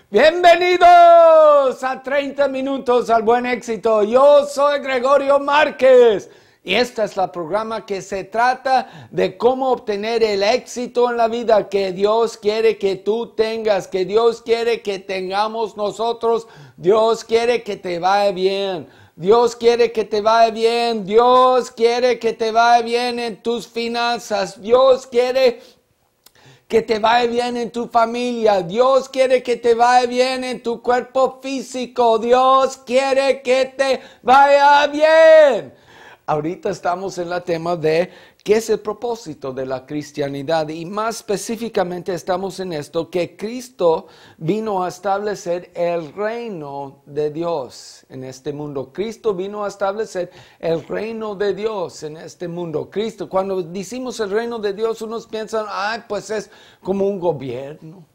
Bienvenidos a 30 minutos al buen éxito. Yo soy Gregorio Márquez y este es el programa que se trata de cómo obtener el éxito en la vida que Dios quiere que tú tengas, que Dios quiere que tengamos nosotros. Dios quiere que te vaya bien. Dios quiere que te vaya bien. Dios quiere que te vaya bien en tus finanzas. Dios quiere que te vaya bien en tu familia. Dios quiere que te vaya bien en tu cuerpo físico. Dios quiere que te vaya bien. Ahorita estamos en el tema de qué es el propósito de la cristianidad y más específicamente estamos en esto, que Cristo vino a establecer el reino de Dios en este mundo. Cristo vino a establecer el reino de Dios en este mundo. Cristo, cuando decimos el reino de Dios, unos piensan, pues es como un gobierno.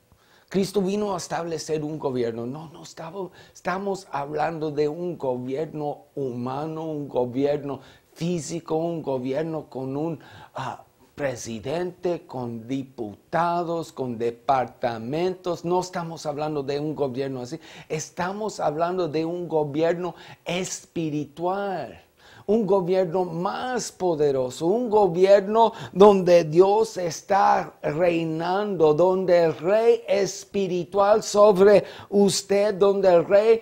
Cristo vino a establecer un gobierno. No, estamos hablando de un gobierno humano, un gobierno físico, un gobierno con un presidente, con diputados, con departamentos. No estamos hablando de un gobierno así. Estamos hablando de un gobierno espiritual. Un gobierno más poderoso, un gobierno donde Dios está reinando, donde el rey espiritual sobre usted, donde el rey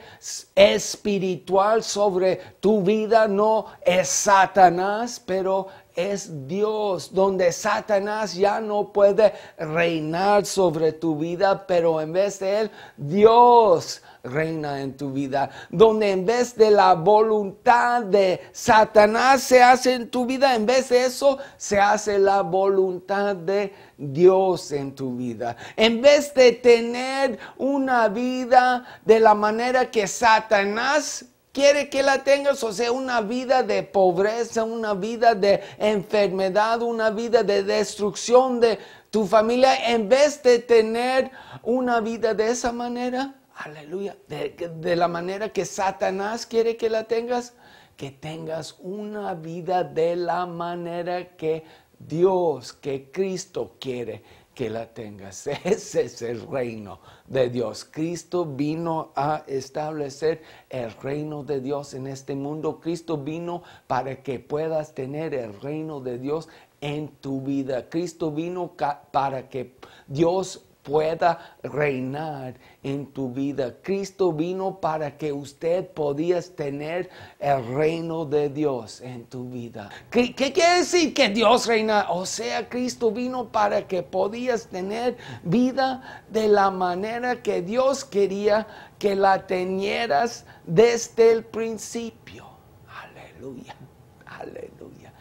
espiritual sobre tu vida no es Satanás, pero es Dios, donde Satanás ya no puede reinar sobre tu vida, pero en vez de él, Dios reina en tu vida, donde en vez de la voluntad de Satanás se hace en tu vida, en vez de eso se hace la voluntad de Dios en tu vida. En vez de tener una vida de la manera que Satanás quiere que la tengas, o sea, una vida de pobreza, una vida de enfermedad, una vida de destrucción de tu familia, en vez de tener una vida de esa manera, aleluya, de la manera que Satanás quiere que la tengas, que tengas una vida de la manera que Dios, que Cristo quiere que la tengas. Ese es el reino de Dios. Cristo vino a establecer el reino de Dios en este mundo. Cristo vino para que puedas tener el reino de Dios en tu vida. Cristo vino para que Dios pueda reinar en tu vida. Cristo vino para que usted podías tener el reino de Dios en tu vida. ¿Qué quiere decir que Dios reina? O sea, Cristo vino para que podías tener vida de la manera que Dios quería que la tenieras desde el principio. Aleluya, aleluya.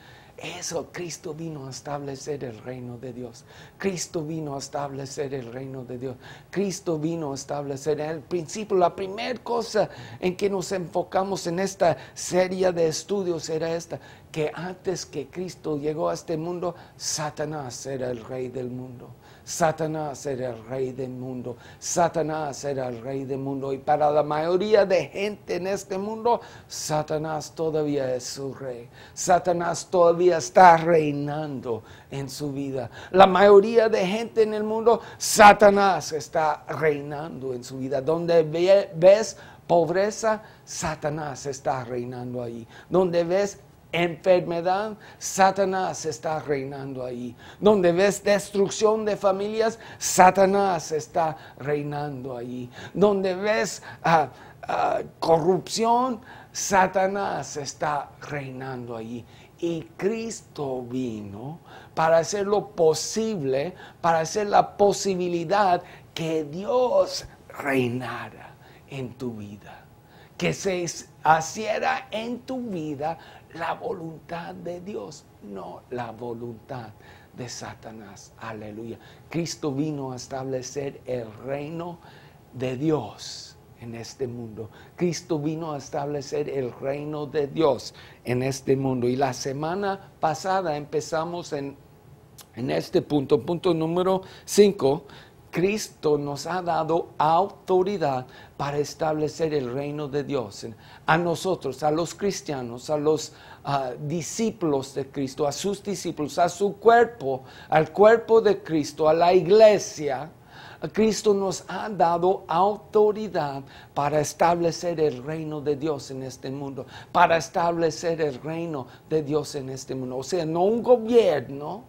Eso, Cristo vino a establecer el reino de Dios. Cristo vino a establecer el reino de Dios. Cristo vino a establecer el principio. La primera cosa en que nos enfocamos en esta serie de estudios era esta, que antes que Cristo llegó a este mundo, Satanás era el rey del mundo. Satanás era el rey del mundo. Satanás era el rey del mundo. Y para la mayoría de gente en este mundo, Satanás todavía es su rey. Satanás todavía está reinando en su vida. La mayoría de gente en el mundo, Satanás está reinando en su vida. Donde ves pobreza, Satanás está reinando ahí. Donde ves enfermedad, Satanás está reinando ahí. Donde ves destrucción de familias, Satanás está reinando ahí. Donde ves corrupción, Satanás está reinando allí. Y Cristo vino para hacer lo posible, para hacer la posibilidad que Dios reinara en tu vida. Que se hiciera en tu vida la voluntad de Dios, no la voluntad de Satanás. Aleluya. Cristo vino a establecer el reino de Dios en este mundo. Cristo vino a establecer el reino de Dios en este mundo. Y la semana pasada empezamos en este punto número 5. Cristo nos ha dado autoridad para establecer el reino de Dios. A nosotros, a los cristianos, a los discípulos de Cristo, a sus discípulos, a su cuerpo, al cuerpo de Cristo, a la iglesia, Cristo nos ha dado autoridad para establecer el reino de Dios en este mundo, para establecer el reino de Dios en este mundo. O sea, no un gobierno,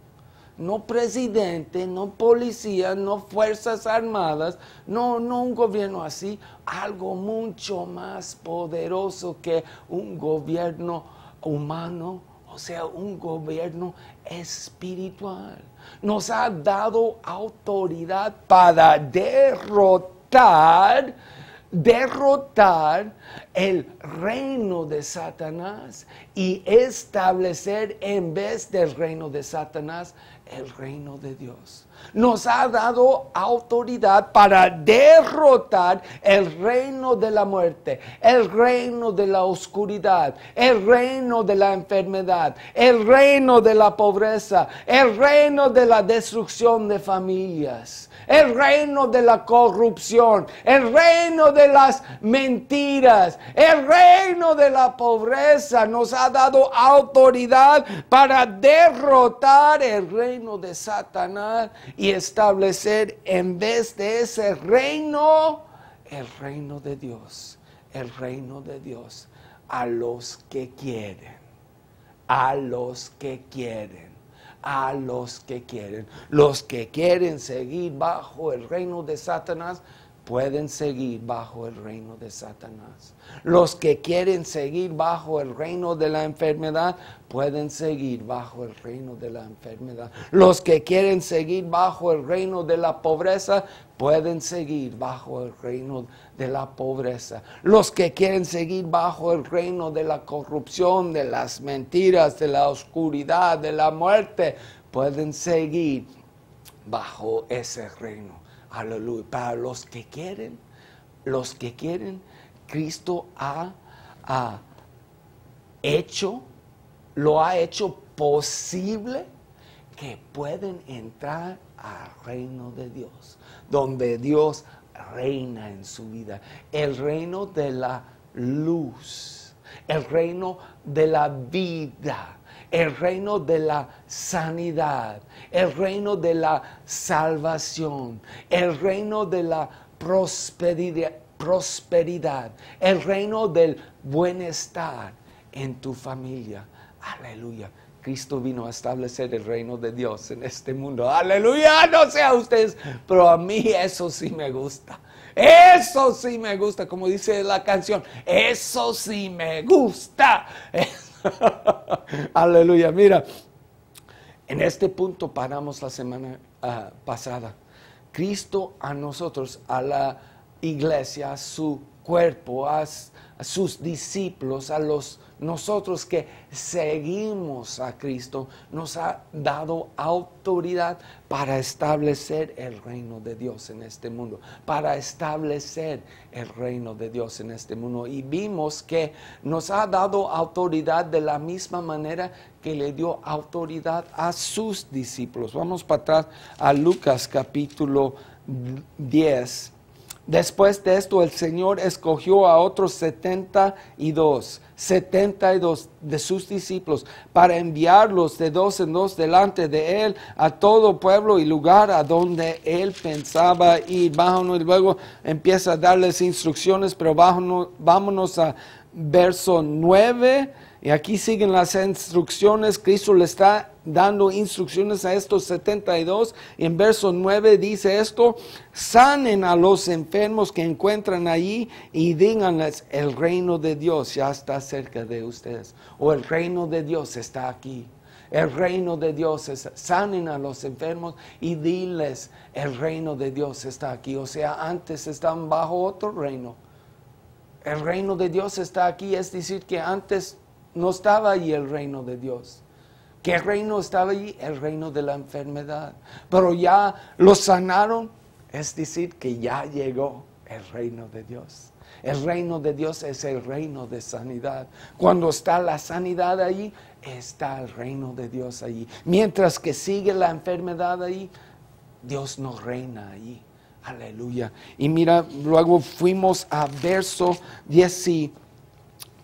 no presidente, no policía, no fuerzas armadas, no un gobierno así, algo mucho más poderoso que un gobierno humano, o sea, un gobierno espiritual. Nos ha dado autoridad para derrotar el reino de Satanás y establecer en vez del reino de Satanás el reino de Dios. Nos ha dado autoridad para derrotar el reino de la muerte, el reino de la oscuridad, el reino de la enfermedad, el reino de la pobreza, el reino de la destrucción de familias, el reino de la corrupción, el reino de las mentiras, el reino de la pobreza. Nos ha dado autoridad para derrotar el reino de Satanás y establecer en vez de ese reino, el reino de Dios, el reino de Dios, a los que quieren, a los que quieren. A los que quieren. Los que quieren seguir bajo el reino de Satanás pueden seguir bajo el reino de Satanás. Los que quieren seguir bajo el reino de la enfermedad pueden seguir bajo el reino de la enfermedad. Los que quieren seguir bajo el reino de la pobreza pueden seguir bajo el reino de la pobreza. Los que quieren seguir bajo el reino de la corrupción, de las mentiras, de la oscuridad, de la muerte, pueden seguir bajo ese reino. Aleluya. Para los que quieren, Cristo lo ha hecho posible que pueden entrar al reino de Dios, donde Dios reina en su vida. El reino de la luz, el reino de la vida, el reino de la sanidad, el reino de la salvación, el reino de la prosperidad, el reino del bienestar en tu familia. Aleluya. Cristo vino a establecer el reino de Dios en este mundo. Aleluya, no sé a ustedes, pero a mí eso sí me gusta. Eso sí me gusta, como dice la canción, eso sí me gusta. Aleluya, mira, en este punto paramos la semana pasada. Cristo a nosotros, a la iglesia, a su cuerpo, a sus discípulos, nosotros que seguimos a Cristo, nos ha dado autoridad para establecer el reino de Dios en este mundo, para establecer el reino de Dios en este mundo. Y vimos que nos ha dado autoridad de la misma manera que le dio autoridad a sus discípulos. Vamos para atrás a Lucas capítulo 10. Después de esto, el Señor escogió a otros 72 de sus discípulos para enviarlos de dos en dos delante de Él a todo pueblo y lugar a donde Él pensaba ir. Y luego empieza a darles instrucciones, pero vámonos a verso 9. Y aquí siguen las instrucciones. Cristo le está dando instrucciones a estos 72. Y en verso 9 dice esto: sanen a los enfermos que encuentran allí y díganles, el reino de Dios ya está cerca de ustedes. O el reino de Dios está aquí. El reino de Dios sanen a los enfermos y diles, el reino de Dios está aquí. O sea, antes estaban bajo otro reino. El reino de Dios está aquí, es decir que antes no estaba allí el reino de Dios. ¿Qué reino estaba allí? El reino de la enfermedad. Pero ya lo sanaron, es decir que ya llegó el reino de Dios. El reino de Dios es el reino de sanidad. Cuando está la sanidad allí, está el reino de Dios allí. Mientras que sigue la enfermedad allí, Dios no reina allí. Aleluya. Y mira, luego fuimos a verso 10.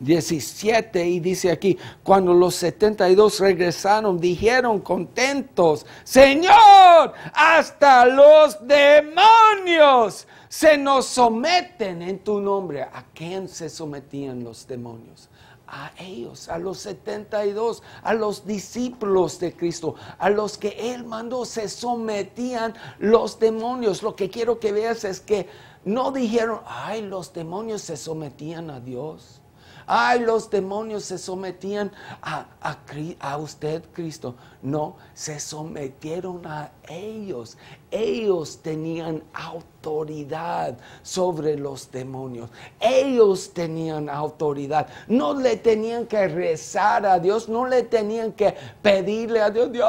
17 y dice aquí, cuando los 72 regresaron, dijeron contentos, Señor, hasta los demonios se nos someten en tu nombre. ¿A quién se sometían los demonios? A ellos, a los 72, a los discípulos de Cristo, a los que Él mandó, se sometían los demonios. Lo que quiero que veas es que no dijeron, ay, los demonios se sometían a Dios. Ay, los demonios se sometían a usted, Cristo. No, se sometieron a ellos. Ellos tenían autoridad sobre los demonios. Ellos tenían autoridad. No le tenían que rezar a Dios. No le tenían que pedirle a Dios, Dios,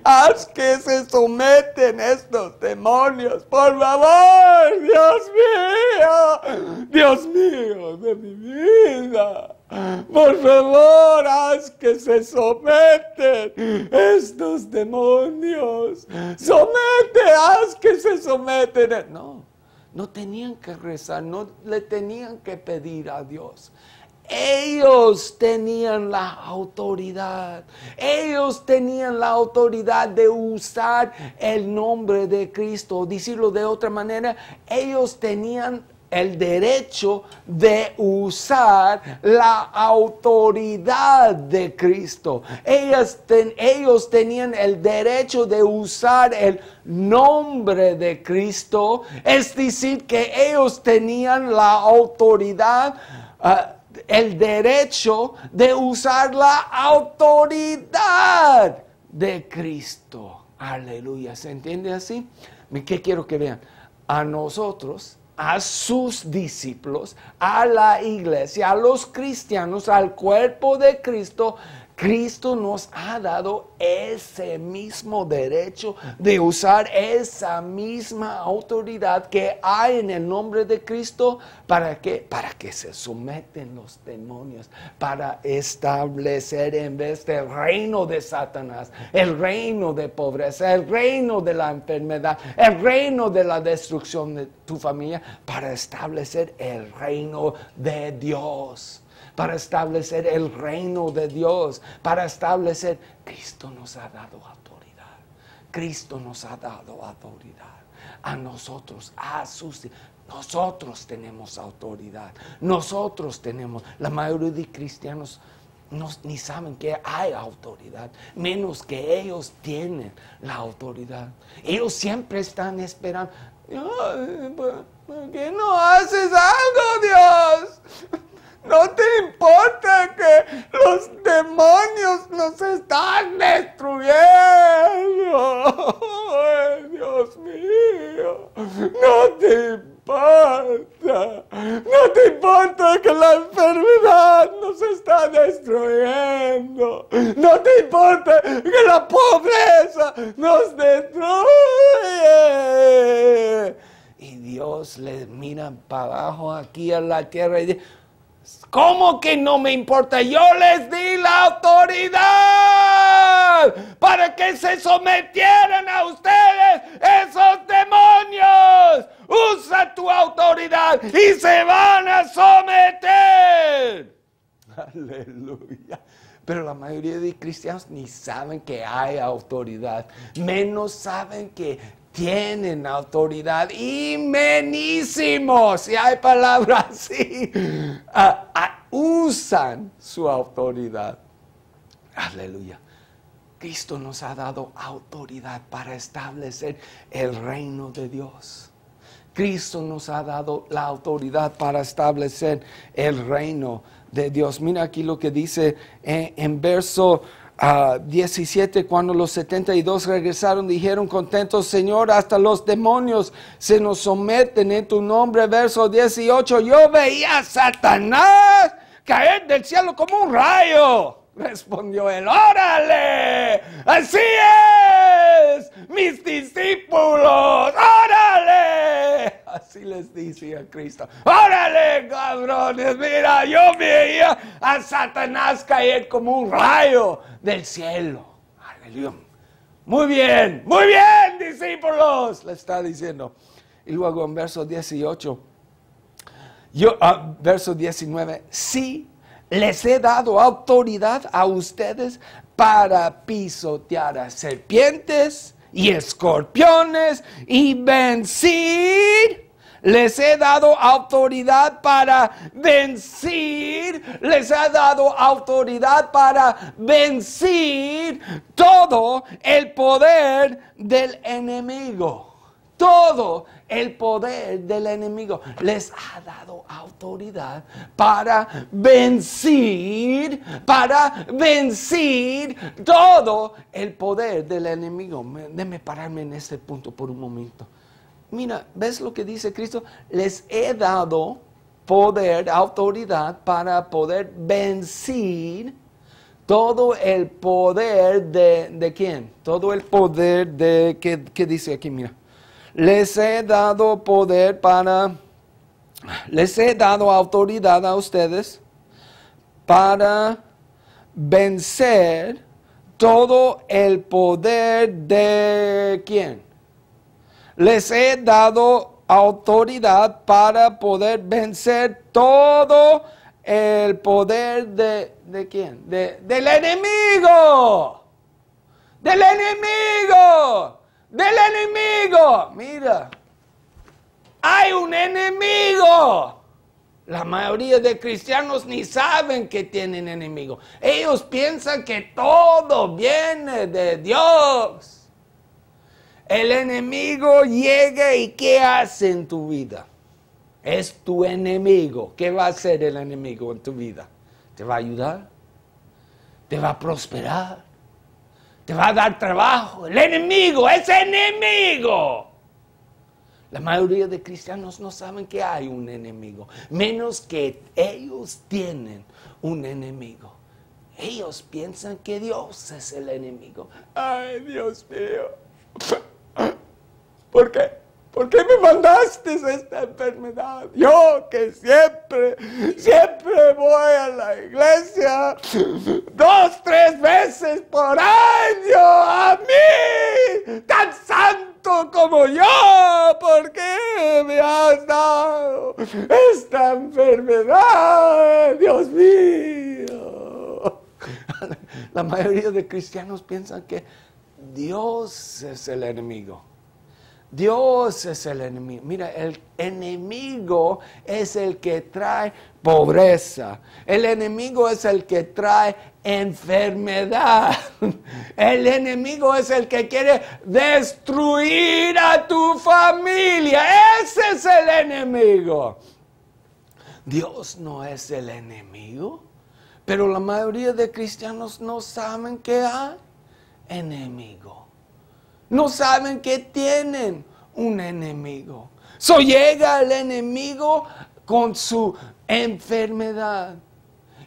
haz que se someten estos demonios, por favor, Dios mío de mi vida. Por favor, haz que se someten estos demonios. Haz que se someten. No, no tenían que rezar, no le tenían que pedir a Dios. Ellos tenían la autoridad. Ellos tenían la autoridad de usar el nombre de Cristo. Decirlo de otra manera, ellos tenían el derecho de usar la autoridad de Cristo. Ellos tenían el derecho de usar el nombre de Cristo. Es decir, que ellos tenían la autoridad, el derecho de usar la autoridad de Cristo. Aleluya. ¿Se entiende así? ¿Qué quiero que vean? A nosotros, a sus discípulos, a la iglesia, a los cristianos, al cuerpo de Cristo, Cristo nos ha dado ese mismo derecho de usar esa misma autoridad que hay en el nombre de Cristo. ¿Para qué? Para que se someten los demonios, para establecer en vez del reino de Satanás, el reino de pobreza, el reino de la enfermedad, el reino de la destrucción de tu familia, para establecer el reino de Dios. Para establecer el reino de Dios, para establecer, Cristo nos ha dado autoridad. Cristo nos ha dado autoridad a nosotros, nosotros tenemos autoridad. Nosotros tenemos, la mayoría de cristianos ni saben que hay autoridad, menos que ellos tienen la autoridad. Ellos siempre están esperando, ¿por qué no haces algo, Dios? ¿No te importa que los demonios nos están destruyendo? Ay, Dios mío, no te importa. No te importa que la enfermedad nos está destruyendo. No te importa que la pobreza nos destruye. Y Dios le mira para abajo aquí a la tierra y dice, ¿cómo que no me importa? Yo les di la autoridad para que se sometieran a ustedes esos demonios. Usa tu autoridad y se van a someter. Aleluya. Pero la mayoría de cristianos ni saben que hay autoridad, menos saben que tienen autoridad, y menísimos, si hay palabras así, usan su autoridad. Aleluya. Cristo nos ha dado autoridad para establecer el reino de Dios. Cristo nos ha dado la autoridad para establecer el reino de Dios. Mira aquí lo que dice en verso 17, cuando los 72 regresaron, dijeron contentos, Señor, hasta los demonios se nos someten en tu nombre. Verso 18, yo veía a Satanás caer del cielo como un rayo. Respondió él, órale, así es, mis discípulos, órale. Así les decía Cristo, órale, cabrones, mira, yo veía a Satanás caer como un rayo del cielo. Aleluya. Muy bien, discípulos, le está diciendo. Y luego en verso 18, Verso 19, sí, les he dado autoridad a ustedes para pisotear a serpientes y escorpiones y vencer. Les he dado autoridad para vencer. Les he dado autoridad para vencer todo el poder del enemigo. Todo el poder del enemigo. Les ha dado autoridad para vencer todo el poder del enemigo. Déjame pararme en este punto por un momento. Mira, ¿ves lo que dice Cristo? Les he dado poder, autoridad para poder vencer todo el poder de ¿quién? Todo el poder de, ¿qué dice aquí? Mira. Les he dado poder les he dado autoridad a ustedes para vencer todo el poder de ¿quién? Les he dado autoridad para poder vencer todo el poder ¿de quién? Del enemigo. Del enemigo. Del enemigo. Mira, hay un enemigo. La mayoría de cristianos ni saben que tienen enemigo. Ellos piensan que todo viene de Dios. El enemigo llega y ¿qué hace en tu vida? Es tu enemigo. ¿Qué va a hacer el enemigo en tu vida? ¿Te va a ayudar? ¿Te va a prosperar? ¿Te va a dar trabajo? El enemigo es enemigo. La mayoría de cristianos no saben que hay un enemigo, menos que ellos tienen un enemigo. Ellos piensan que Dios es el enemigo. Ay, Dios mío. ¿Por qué? ¿Por qué me mandaste esta enfermedad? Yo que siempre voy a la iglesia 2, 3 veces por año. A mí, tan santo como yo, ¿por qué me has dado esta enfermedad? Dios mío. La mayoría de cristianos piensan que Dios es el enemigo. Dios es el enemigo. Mira, el enemigo es el que trae pobreza. El enemigo es el que trae enfermedad. El enemigo es el que quiere destruir a tu familia. Ese es el enemigo. Dios no es el enemigo. Pero la mayoría de cristianos no saben que hay enemigo. No saben que tienen un enemigo. Llega el enemigo con su enfermedad.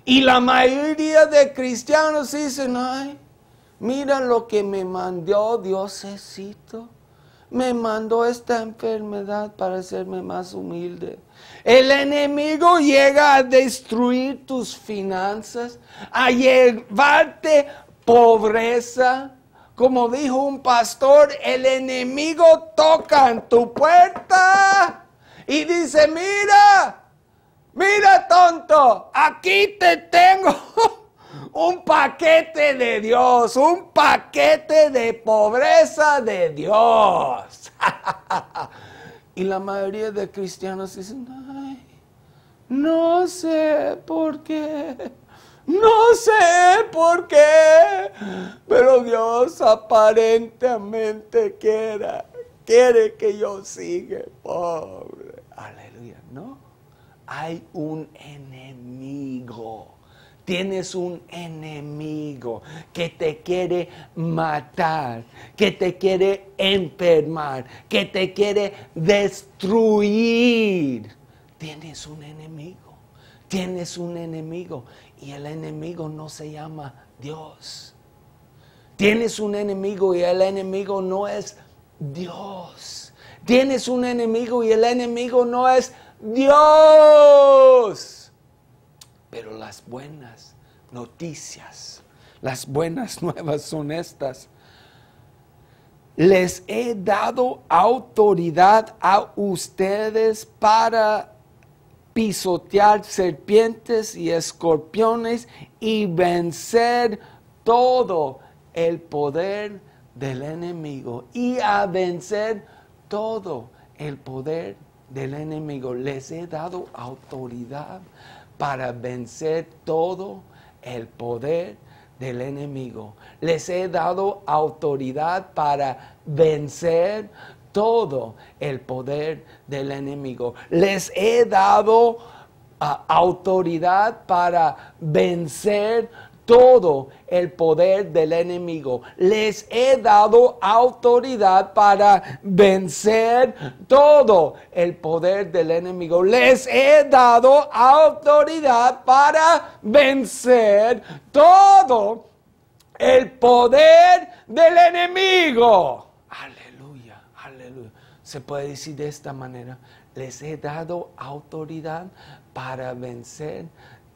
Y la mayoría de cristianos dicen, ay, mira lo que me mandó Diosecito. Me mandó esta enfermedad para hacerme más humilde. El enemigo llega a destruir tus finanzas, a llevarte pobreza. Como dijo un pastor, el enemigo toca en tu puerta y dice, mira tonto, aquí te tengo un paquete de Dios, un paquete de pobreza de Dios. Y la mayoría de cristianos dicen, ay, no sé por qué. No sé por qué, pero Dios aparentemente quiere que yo siga pobre. Aleluya, ¿no? Hay un enemigo. Tienes un enemigo que te quiere matar, que te quiere enfermar, que te quiere destruir. Tienes un enemigo. Tienes un enemigo y el enemigo no se llama Dios. Tienes un enemigo y el enemigo no es Dios. Tienes un enemigo y el enemigo no es Dios. Pero las buenas noticias, las buenas nuevas son estas. Les he dado autoridad a ustedes para pisotear serpientes y escorpiones y vencer todo el poder del enemigo. Y a vencer todo el poder del enemigo. Les he dado autoridad para vencer todo el poder del enemigo. Les he dado autoridad para vencer todo el poder del enemigo. Les he dado autoridad para vencer todo el poder del enemigo. Les he dado autoridad para vencer todo el poder del enemigo. Les he dado autoridad para vencer todo el poder del enemigo. Aleluya, aleluya. Se puede decir de esta manera: les he dado autoridad para vencer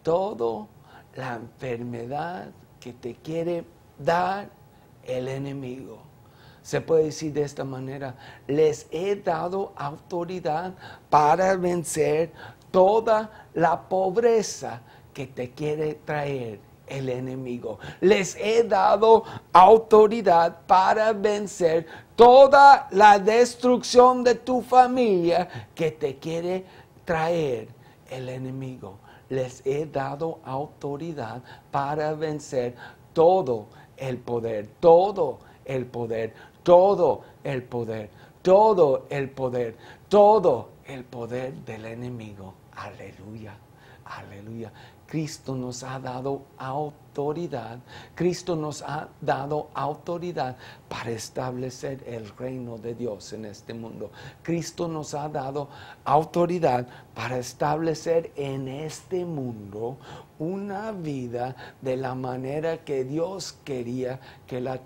todo la enfermedad que te quiere dar el enemigo. Se puede decir de esta manera: les he dado autoridad para vencer toda la pobreza que te quiere traer el enemigo. Les he dado autoridad para vencer toda la destrucción de tu familia que te quiere traer el enemigo. Les he dado autoridad para vencer todo el poder, todo el poder, todo el poder, todo el poder, todo el poder del enemigo. Aleluya, aleluya. Cristo nos ha dado autoridad. Cristo nos ha dado autoridad para establecer el reino de Dios en este mundo. Cristo nos ha dado autoridad para establecer en este mundo una vida de la manera que Dios quería que la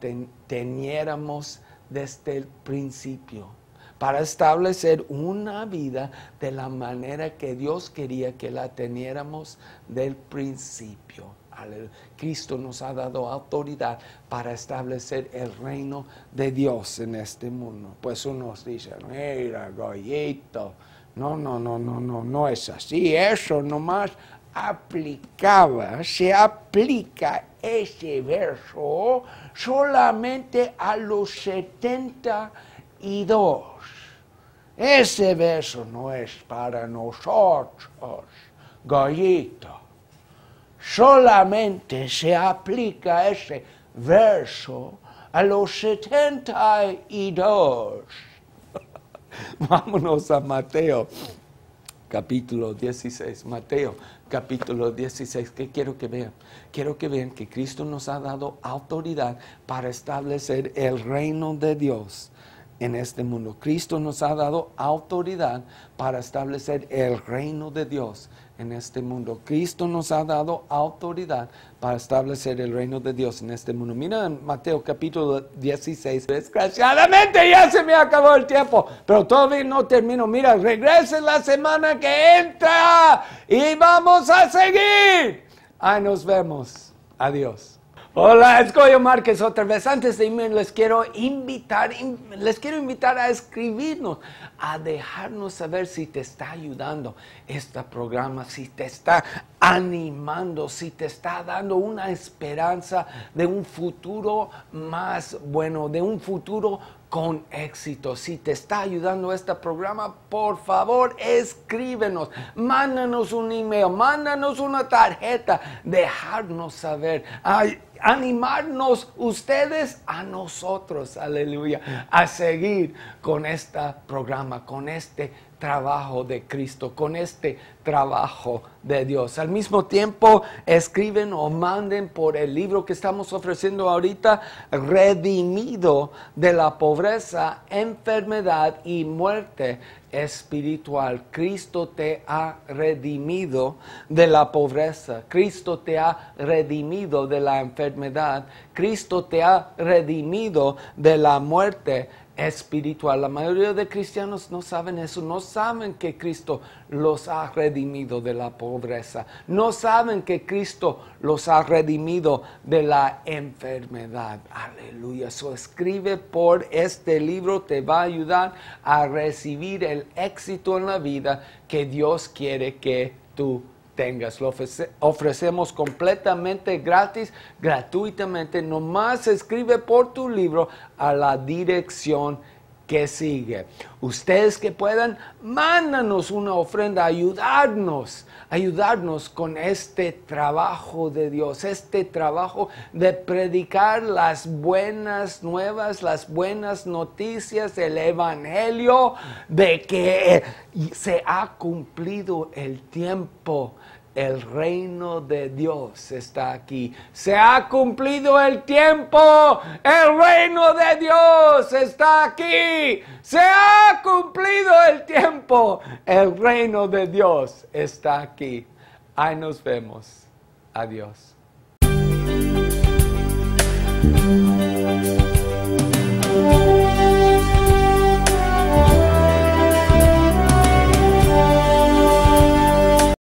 teniéramos desde el principio. Para establecer una vida de la manera que Dios quería que la teniéramos del principio. Aleluya. Cristo nos ha dado autoridad para establecer el reino de Dios en este mundo. Pues unos dicen: mira, Goyito, no es así. Eso nomás se aplica ese verso solamente a los 72. Ese verso no es para nosotros, Goyito. Solamente se aplica ese verso a los 72. Vámonos a Mateo, capítulo 16. Mateo, capítulo 16. ¿Qué quiero que vean? Quiero que vean que Cristo nos ha dado autoridad para establecer el reino de Dios en este mundo. Cristo nos ha dado autoridad para establecer el reino de Dios en este mundo. Cristo nos ha dado autoridad para establecer el reino de Dios en este mundo. Mira en Mateo capítulo 16. Desgraciadamente ya se me acabó el tiempo, pero todavía no termino. Mira, regrese la semana que entra y vamos a seguir. Ahí nos vemos. Adiós. Hola, es Goyo Márquez otra vez. Antes de irme les quiero invitar a escribirnos, a dejarnos saber si te está ayudando este programa, si te está animando, si te está dando una esperanza de un futuro más bueno, de un futuro con éxito. Si te está ayudando este programa, por favor, escríbenos, mándanos un email, mándanos una tarjeta, dejarnos saber, animarnos ustedes a nosotros, aleluya, a seguir con este programa, con este trabajo de Cristo, con este trabajo de Dios. Al mismo tiempo, escriben o manden por el libro que estamos ofreciendo ahorita, Redimido de la pobreza, enfermedad y muerte espiritual. Cristo te ha redimido de la pobreza. Cristo te ha redimido de la enfermedad. Cristo te ha redimido de la muerte espiritual. La mayoría de cristianos no saben eso, no saben que Cristo los ha redimido de la pobreza, no saben que Cristo los ha redimido de la enfermedad. Aleluya. So, escribe por este libro, te va a ayudar a recibir el éxito en la vida que Dios quiere que tú tengas. Lo ofrecemos completamente gratis, gratuitamente. Nomás escribe por tu libro a la dirección que sigue. Ustedes que puedan, mándanos una ofrenda, ayudarnos con este trabajo de Dios, este trabajo de predicar las buenas nuevas, las buenas noticias, el evangelio de que se ha cumplido el tiempo. El reino de Dios está aquí. Se ha cumplido el tiempo. El reino de Dios está aquí. Se ha cumplido el tiempo. El reino de Dios está aquí. Ahí nos vemos. Adiós.